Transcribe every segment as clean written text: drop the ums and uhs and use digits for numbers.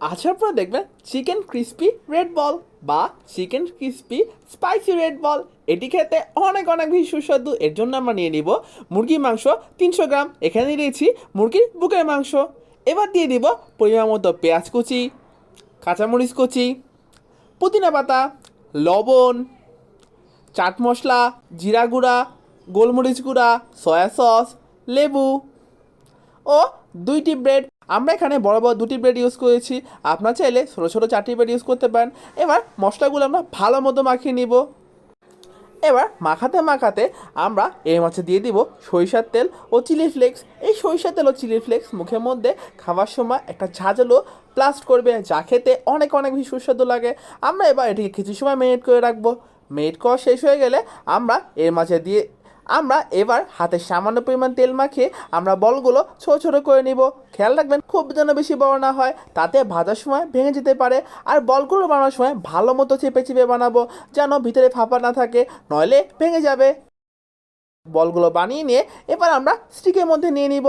আজ আপনারা দেখবেন চিকেন ক্রিস্পি রেড বল বা chicken crispy spicy red ball. এটি খেতে অনেক অনেক বেশি সুস্বাদু। এর জন্য আমরা নিয়ে নিব মুরগির মাংস 300 গ্রাম। এখানে নিয়েছি মুরগির বুকের মাংস। এবার দিয়ে দিব পরিমাণ মতো পেঁয়াজ কুচি, কাঁচামরিচ কুচি, পুদিনা পাতা, লবণ, চাট মশলা, জিরা গুঁড়া, গোলমরিচ গুঁড়া, সয়া সস, লেবু ও 2টি ব্রেড। আমরা এখানে বড় বড় 2টি ব্রেড ইউজ করেছি, আপনার চাইলে ছোটো ছোটো 4টি ব্রেড ইউজ করতে পারেন। এবার মশলাগুলো আমরা ভালো মতো মাখিয়ে নিব। এবার মাখাতে মাখাতে আমরা এর মাঝে দিয়ে দিব সরিষার তেল ও চিলি ফ্লেক্স। এই সরিষার তেল ও চিলি ফ্লেক্স মুখের মধ্যে খাওয়ার সময় একটা ঝাঁঝালো প্লাস্ট করবে, যা খেতে অনেক অনেক বেশি সুস্বাদু লাগে। আমরা এবার এটিকে কিছু সময় মেরিনেট করে রাখবো। মেরিনেট করা শেষ হয়ে গেলে আমরা এবার হাতে সামান্য পরিমাণ তেল মাখিয়ে আমরা বলগুলো ছোটো ছোটো করে নিব। খেয়াল রাখবেন খুব যেন বেশি বড় না হয়, তাতে ভাজার সময় ভেঙে যেতে পারে। আর বলগুলো বানানোর সময় ভালো মতো চেপে চেপে বানাবো, যেন ভিতরে ফাঁপা না থাকে, নইলে ভেঙে যাবে। বলগুলো বানিয়ে নিয়ে এবার আমরা স্টিকের মধ্যে নিয়ে নিব।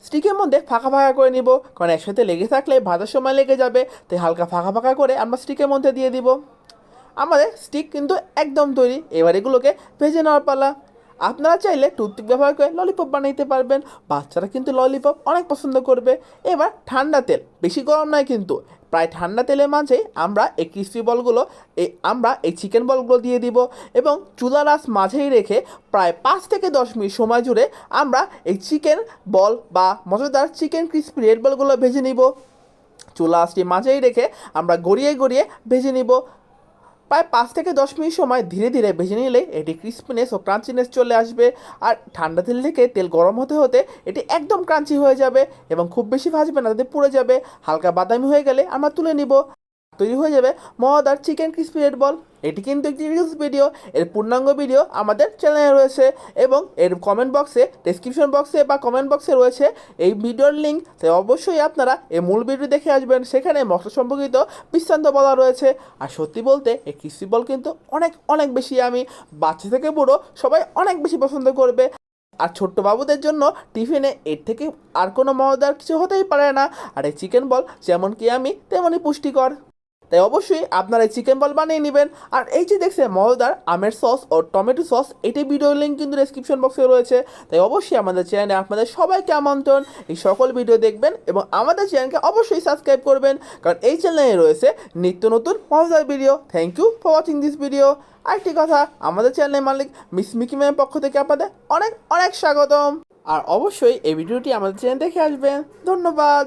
স্টিকের মধ্যে ফাঁকা ফাঁকা করে নিব, কারণ একসাথে লেগে থাকলে ভাজার সময় লেগে যাবে। তাই হালকা ফাঁকা ফাঁকা করে আমরা স্টিকের মধ্যে দিয়ে দিব। আমাদের স্টিক কিন্তু একদম তৈরি। এবার এগুলোকে ভেজে নেওয়ার পালা। আপনারা চাইলে টুথপিক ব্যবহার করে ললিপপ বানাইতে পারবেন। বাচ্চারা কিন্তু ললিপপ অনেক পছন্দ করবে। এবার ঠান্ডা তেল, বেশি গরম নয় কিন্তু, প্রায় ঠান্ডা তেলের মাঝে আমরা এই ক্রিস্পি বলগুলো আমরা এই চিকেন বলগুলো দিয়ে দিব এবং চুলার আঁচ মাঝেই রেখে প্রায় 5 থেকে 10 মিনিট সময় জুড়ে আমরা এই চিকেন বল বা মজাদার চিকেন ক্রিস্পি রেড বলগুলো ভেজে নিব। চুলা আঁচটি মাঝেই রেখে আমরা গড়িয়ে গড়িয়ে ভেজে নিব। প্রায় 5 থেকে 10 মিনিট সময় ধীরে ধীরে ভেজে নিলে এটি ক্রিস্পিনেস ও ক্রাঞ্চিনেস চলে আসবে। আর ঠান্ডা তেল থেকে তেল গরম হতে হতে এটি একদম ক্রাঞ্চি হয়ে যাবে এবং খুব বেশি ভাজবে না, তাতে পুড়ে যাবে। হালকা বাদামি হয়ে গেলে আমরা তুলে নিব। তৈরি হয়ে যাবে মজাদার চিকেন ক্রিস্পি রেড বল। এটি কিন্তু একটি রিলস ভিডিও। এর পূর্ণাঙ্গ ভিডিও আমাদের চ্যানেলে রয়েছে এবং এর কমেন্ট বক্সে, ডেসক্রিপশন বক্সে বা কমেন্ট বক্সে রয়েছে এই ভিডিওর লিঙ্ক। তাই অবশ্যই আপনারা এই মূল ভিডিও দেখে আসবেন, সেখানে মশলা সম্পর্কিত বিস্তারিত বলা রয়েছে। আর সত্যি বলতে এই ক্রিস্পি বল কিন্তু অনেক অনেক বেশি আমি, বাচ্চা থেকে বুড়ো সবাই অনেক বেশি পছন্দ করবে। আর ছোট্ট বাবুদের জন্য টিফিনে এর থেকে আর কোনো মজাদার কিছু হতেই পারে না। আর এই চিকেন বল যেমন কি আমি তেমনই পুষ্টিকর। তাই অবশ্যই আপনারা এই চিকেন বল বানিয়ে নেবেন। আর এই যে দেখছেন মজাদার আমের সস ও টমেটো সস, এটি ভিডিওর লিঙ্ক কিন্তু ডেসক্রিপশন বক্সে রয়েছে। তাই অবশ্যই আমাদের চ্যানেলে আপনাদের সবাইকে আমন্ত্রণ, এই সকল ভিডিও দেখবেন এবং আমাদের চ্যানেলকে অবশ্যই সাবস্ক্রাইব করবেন, কারণ এই চ্যানেলে রয়েছে নিত্য নতুন মজাদার video. Thank you for watching this video. আরেকটি কথা, আমাদের চ্যানেলের মালিক মিস মিকি ম্যামের পক্ষ থেকে আপনাদের অনেক অনেক স্বাগতম। আর অবশ্যই এই ভিডিওটি আমাদের চ্যানেল দেখে আসবেন। ধন্যবাদ।